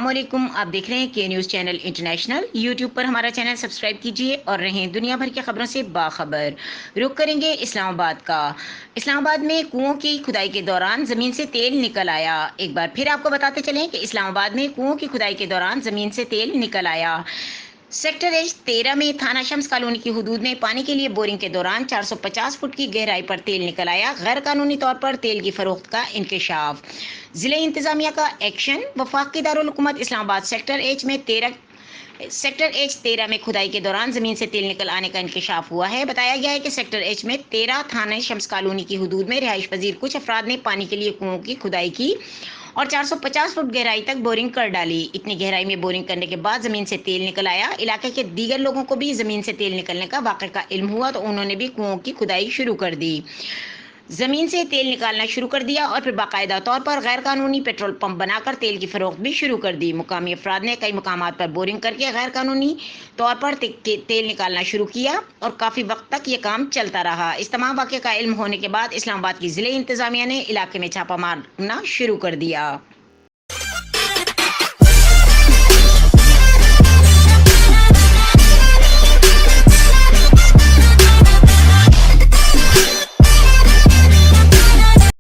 अस्सलामुअलैकुम। आप देख रहे हैं के न्यूज़ चैनल इंटरनेशनल। यूट्यूब पर हमारा चैनल सब्सक्राइब कीजिए और रहें दुनिया भर की खबरों से बाखबर। रुक करेंगे इस्लामाबाद का। इस्लामाबाद में कुओं की खुदाई के दौरान ज़मीन से तेल निकल आया। एक बार फिर आपको बताते चलें कि इस्लामाबाद में कुओं की खुदाई के दौरान ज़मीन से तेल निकल आया। सेक्टर एच 13 में थाना शम्स कॉलोनी की हदूद में पानी के लिए बोरिंग के दौरान 450 फुट की गहराई पर तेल निकल आया। गैर कानूनी तौर पर तेल की फरोख्त का इंकशाफ। जिले इंतजामिया का एक्शन। वफाकी दारुल हुकूमत इस्लामाबाद सेक्टर एच 13 में खुदाई के दौरान जमीन से तेल निकल आने का इंकशाफ हुआ है। बताया गया है कि सेक्टर एच में 13 थाने शम्स कॉलोनी की हदूद में रिहाइश पजीर कुछ अफराद ने पानी के लिए कुओं की खुदाई की और 450 फुट गहराई तक बोरिंग कर डाली। इतनी गहराई में बोरिंग करने के बाद जमीन से तेल निकल आया। इलाके के दीगर लोगों को भी जमीन से तेल निकलने का वाक़े का इल्म हुआ तो उन्होंने भी कुओं की खुदाई शुरू कर दी, जमीन से तेल निकालना शुरू कर दिया और फिर बाकायदा तौर पर गैर कानूनी पेट्रोल पंप बनाकर तेल की फरोख्त भी शुरू कर दी। मुकामी अफराद ने कई मुकामात पर बोरिंग करके गैर कानूनी तौर पर तेल निकालना शुरू किया और काफ़ी वक्त तक ये काम चलता रहा। इस तमाम वाक़े का इल्म होने के बाद इस्लामाबाद की जिले इंतजामिया ने इलाके में छापा मारना शुरू कर दिया।